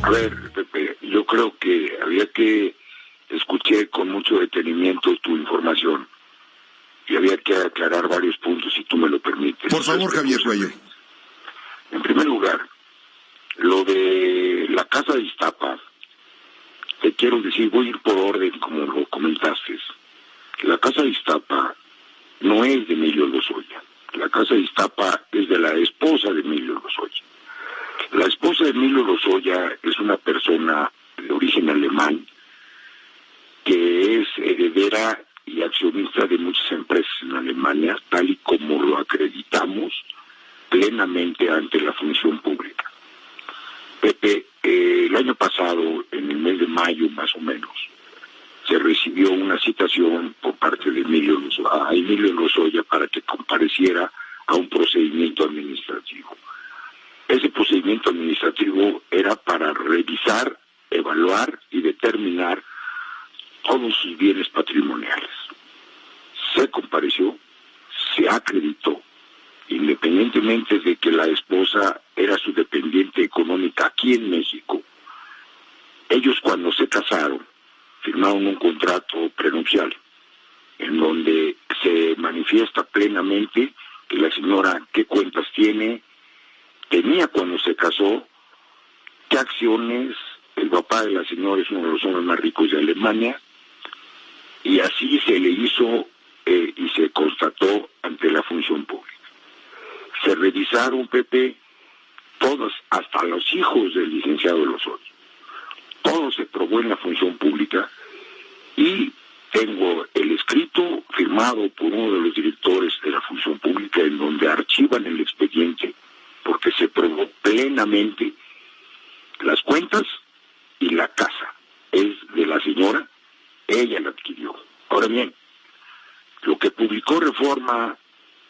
A ver, Pepe, yo creo que había que escuché con mucho detenimiento tu información y había que aclarar varios puntos, si tú me lo permites. Por favor, Javier Cuello. En primer lugar, lo de la casa de Iztapa, te quiero decir, voy a ir por orden, como lo comentaste. La casa de Iztapa no es de Emilio Lozoya. La casa de Iztapa es de la esposa de Emilio Lozoya. La esposa de Emilio Lozoya es una persona de origen alemán que es heredera y accionista de muchas empresas en Alemania, tal y como lo acreditamos plenamente ante la función pública. Pepe, el año pasado, en el mes de mayo más o menos, se recibió una citación por parte de Emilio Lozoya para que compareciera a un procedimiento administrativo. Ese procedimiento administrativo era para revisar, evaluar y determinar todos sus bienes patrimoniales. Se compareció, se acreditó, independientemente de que la esposa era su dependiente económica aquí en México. Ellos, cuando se casaron, firmaron un contrato prenupcial en donde se manifiesta plenamente que la señora qué cuentas tenía cuando se casó, qué acciones. El papá de la señora es uno de los hombres más ricos de Alemania, y así se le hizo y se constató ante la función pública. Se revisaron, Pepe, todos, hasta los hijos del licenciado Lozoya. Todo se probó en la función pública y tengo el escrito firmado por uno de los directores de la función pública en donde archivan el expediente porque se probó plenamente las cuentas y la casa. Es de la señora, ella la adquirió. Ahora bien, lo que publicó Reforma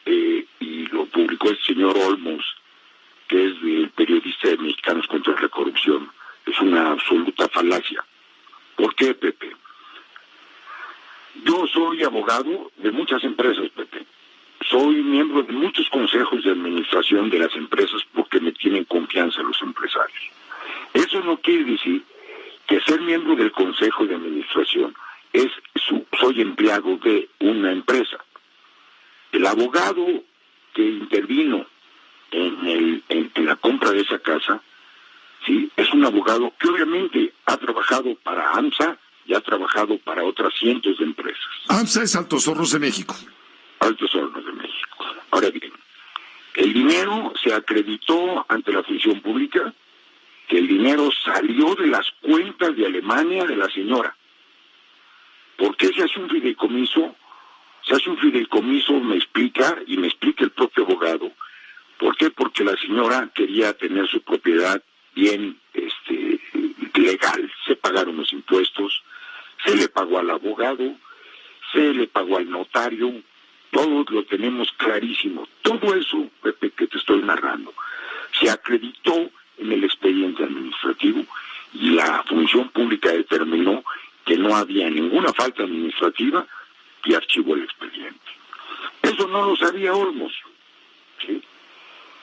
y lo publicó el señor Olmos, que es el periodista de Mexicanos contra la Corrupción, es una absoluta falacia. ¿Por qué, Pepe? Yo soy abogado de muchas empresas, Pepe. Soy miembro de muchos consejos de administración de las empresas porque me tienen confianza los empresarios. Eso no quiere decir que ser miembro del consejo de administración soy empleado de una empresa. El abogado que intervino en la compra de esa casa, sí, es un abogado que obviamente ha trabajado para AMSA y ha trabajado para otras cientos de empresas. AMSA es Altos Hornos de México. Altos Hornos de México. Ahora bien, el dinero se acreditó ante la función pública, que el dinero salió de las cuentas de Alemania de la señora. ¿Por qué se hace un fideicomiso? Se hace un fideicomiso, me explica el propio abogado. ¿Por qué? Porque la señora quería tener su propiedad bien legal. Se pagaron los impuestos, se le pagó al abogado, se le pagó al notario, todos lo tenemos clarísimo. Todo eso, Pepe, que te estoy narrando, se acreditó en el expediente administrativo y la función pública determinó que no había ninguna falta administrativa y archivó el expediente. Eso no lo sabía Olmos, ¿sí?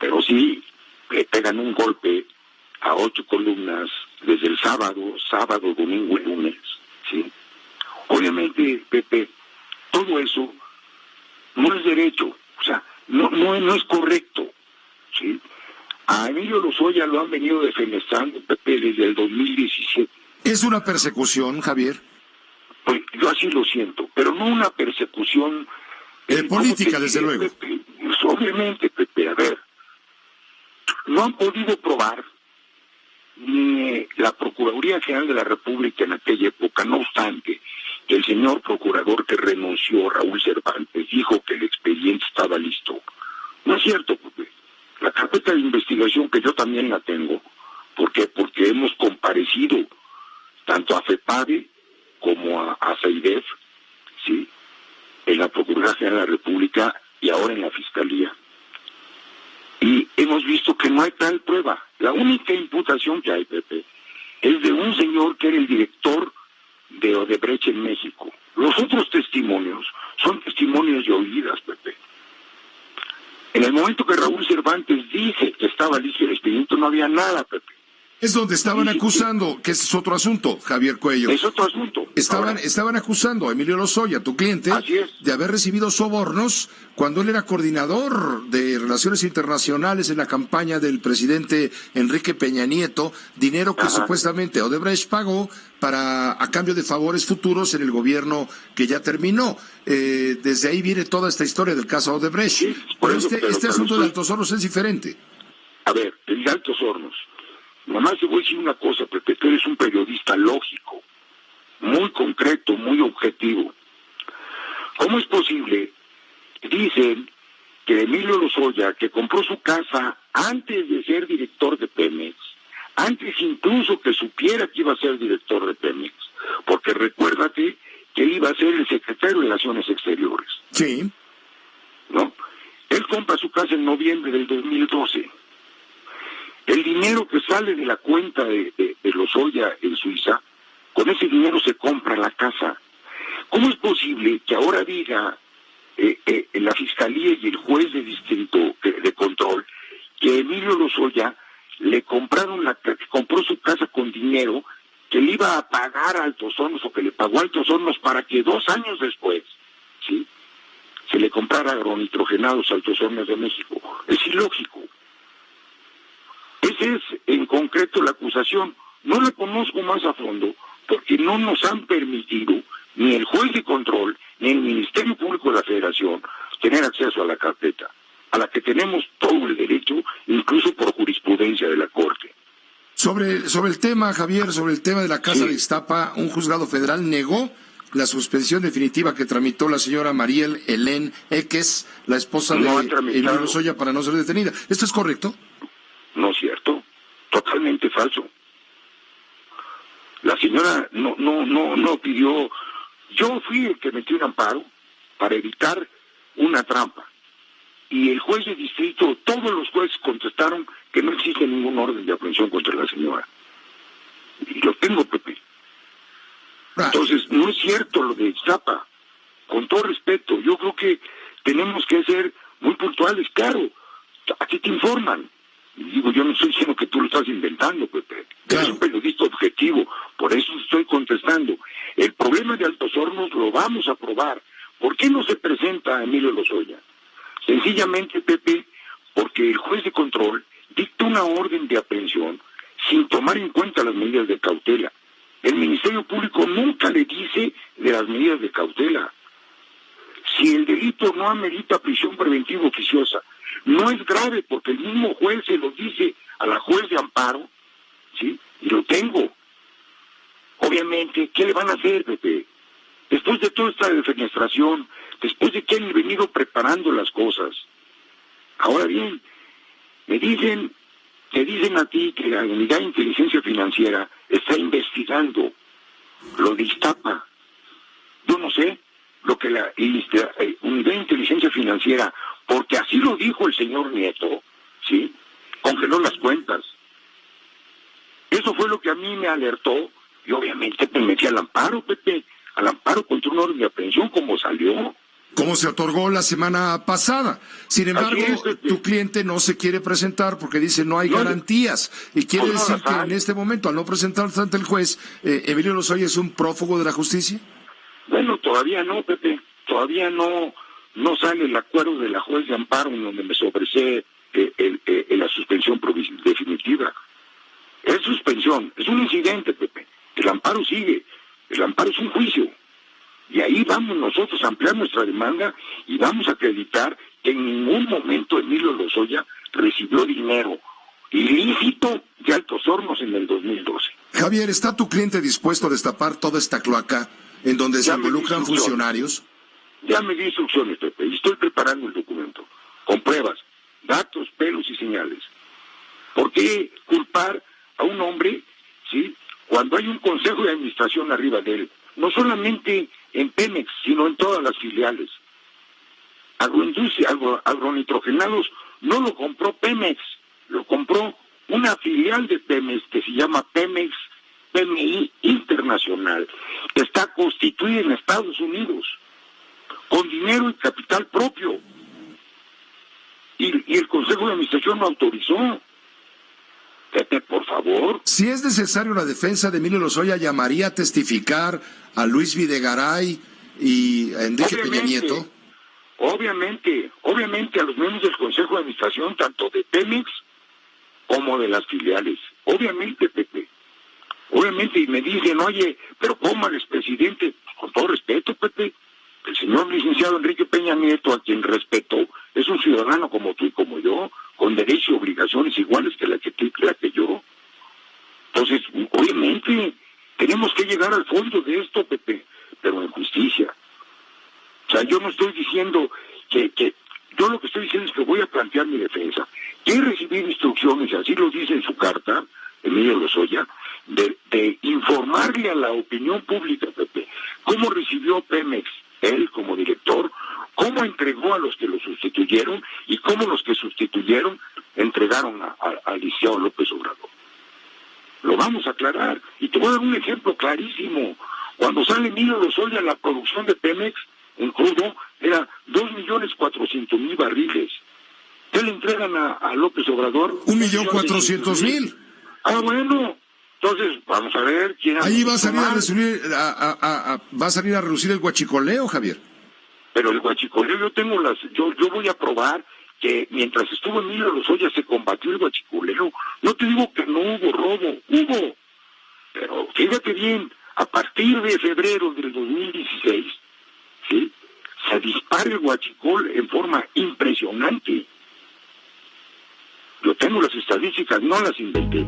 Pero sí le pegan un golpe a 8 columnas desde el sábado, domingo y lunes, ¿sí? Obviamente, Pepe, todo eso no es derecho, o sea, no es correcto, ¿sí? A Emilio Lozoya lo han venido defenestrando, Pepe, desde el 2017. ¿Es una persecución, Javier? Pues yo así lo siento, pero no una persecución política, desde luego. Pepe? Pues obviamente, Pepe, a ver, no han podido probar ni la Procuraduría General de la República en aquella época, no obstante, el señor procurador que renunció, Raúl Cervantes, dijo que el expediente estaba listo. No es cierto, Pepe. La carpeta de investigación, que yo también la tengo, ¿por qué? Porque hemos comparecido tanto a FEPADE como a CEIDEF, ¿sí?, en la Procuraduría General de la República y ahora en la Fiscalía. Y hemos visto que no hay tal prueba. La única imputación que hay, Pepe, es de un señor que era el director de Odebrecht en México. Los otros testimonios son testimonios de oídas, Pepe. En el momento que Raúl Cervantes dice que estaba listo el expediente, no había nada, Pepe. Es donde estaban acusando, que ese es otro asunto, Javier Cuello. Es otro asunto. Estaban acusando a Emilio Lozoya, tu cliente, de haber recibido sobornos cuando él era coordinador de Relaciones Internacionales en la campaña del presidente Enrique Peña Nieto, dinero que supuestamente Odebrecht pagó a cambio de favores futuros en el gobierno que ya terminó. Desde ahí viene toda esta historia del caso Odebrecht. Sí, pero este asunto de Altos Hornos es diferente. A ver, el de Altos Hornos. Nomás te voy a decir una cosa, Pepe, tú eres un periodista lógico, muy concreto, muy objetivo. ¿Cómo es posible? Dicen que Emilio Lozoya, que compró su casa antes de ser director de Pemex, antes incluso que supiera que iba a ser director de Pemex, porque recuérdate que él iba a ser el secretario de Relaciones Exteriores. Sí. ¿No? Él compra su casa en noviembre del 2012. El dinero que sale de la cuenta de Lozoya en Suiza, con ese dinero se compra la casa. ¿Cómo es posible que ahora diga la Fiscalía y el juez de distrito de control que Emilio Lozoya compró su casa con dinero que le iba a pagar a Altos Hornos o que le pagó a Altos Hornos para que 2 años después, ¿sí?, se le comprara agronitrogenados a Altos Hornos de México? Es ilógico. Esa es en concreto la acusación. No la conozco más a fondo porque no nos han permitido ni el juez de control ni el Ministerio Público de la Federación tener acceso a la carpeta, a la que tenemos todo el derecho, incluso por jurisprudencia de la Corte. Sobre el tema, Javier, sobre el tema de la casa de Ixtapa, un juzgado federal negó la suspensión definitiva que tramitó la señora Mariel Helen Eques, la esposa de Emilio Lozoya, para no ser detenida. ¿Esto es correcto? No es cierto, totalmente falso. La señora no pidió. Yo fui el que metí un amparo para evitar una trampa. Y el juez de distrito, todos los jueces contestaron que no existe ningún orden de aprehensión contra la señora. Y lo tengo, Pepe. Entonces, no es cierto lo de Ixtapa. Con todo respeto, yo creo que tenemos que ser muy puntuales. Claro, aquí te informan. Y digo, yo no estoy diciendo que tú lo estás inventando, Pepe. Claro. Eres un periodista objetivo, por eso estoy contestando. El problema de Altos Hornos lo vamos a probar. ¿Por qué no se presenta a Emilio Lozoya? Sencillamente, Pepe, porque el juez de control dicta una orden de aprehensión sin tomar en cuenta las medidas de cautela. El Ministerio Público nunca le dice de las medidas de cautela. Si el delito no amerita prisión preventiva oficiosa, no es grave porque el mismo juez se lo dice a la juez de amparo, ¿sí? Y lo tengo. Obviamente, ¿qué le van a hacer, Pepe? Después de toda esta defenestración, después de que han venido preparando las cosas. Ahora bien, te dicen a ti que la Unidad de Inteligencia Financiera está investigando lo de Ixtapa. Yo no sé lo que la Unidad de Inteligencia Financiera, porque así lo dijo el señor Nieto, ¿sí?, congeló las cuentas. Eso fue lo que a mí me alertó y obviamente me metí al amparo, Pepe, al amparo contra un orden de aprehensión como salió. Como se otorgó la semana pasada. Sin embargo, tu cliente no se quiere presentar porque dice no hay garantías. Y quiere decir que en este momento, al no presentarse ante el juez, Emilio Lozoya es un prófugo de la justicia. Bueno, todavía no, Pepe. Todavía no sale el acuerdo de la juez de amparo en donde me sobresee la suspensión definitiva. Es suspensión, es un incidente, Pepe. El amparo sigue. El amparo es un juicio. Y ahí vamos nosotros a ampliar nuestra demanda y vamos a acreditar que en ningún momento Emilio Lozoya recibió dinero ilícito de Altos Hornos en el 2012. Javier, ¿está tu cliente dispuesto a destapar toda esta cloaca en donde se involucran funcionarios? Ya me di instrucciones, Pepe, y estoy preparando el documento, con pruebas, datos, pelos y señales. ¿Por qué culpar a un hombre, sí, cuando hay un consejo de administración arriba de él? No solamente en Pemex, sino en todas las filiales. Agronitrogenados no lo compró Pemex, lo compró una filial de Pemex que se llama Pemex PMI Internacional, que está constituida en Estados Unidos, con dinero y capital propio. Y el Consejo de Administración lo autorizó. Pepe, por favor. Si es necesario la defensa de Emilio Lozoya, llamaría a testificar a Luis Videgaray y a Enrique Peña Nieto. Obviamente a los miembros del Consejo de Administración, tanto de Pemex como de las filiales. Obviamente, Pepe. Obviamente, y me dicen, oye, pero ¿cómo al expresidente? Con todo respeto, Pepe, el señor licenciado Enrique Peña Nieto, a quien respeto, es un ciudadano como tú y como yo, con derechos y obligaciones iguales que la que tú y la que yo. Entonces, obviamente, tenemos que llegar al fondo de esto, Pepe, pero en justicia. O sea, yo no estoy diciendo que yo lo que estoy diciendo es que voy a plantear mi defensa. He recibido instrucciones, así lo dice en su carta, Emilio Lozoya, de informarle a la opinión pública, Pepe, cómo recibió Pemex, él como director, cómo entregó a los que lo sustituyeron y cómo los que sustituyeron entregaron al licenciado López Obrador. Lo vamos a aclarar. Y te voy a dar un ejemplo clarísimo. Cuando sale Emilio Lozoya, la producción de Pemex en crudo era 2.400.000 barriles. ¿Qué le entregan a López Obrador? 1.400.000. Ah, bueno. Entonces, vamos a ver quién... Ahí va a salir a reducir el huachicoleo, Javier. Pero el huachicoleo, yo voy a probar que mientras estuvo Emilio Lozoya se combatió el huachicoleo. No te digo que no hubo robo, hubo. Pero fíjate bien, a partir de febrero del 2016, ¿sí?, se dispara el huachicol en forma impresionante. Yo tengo las estadísticas, no las inventé.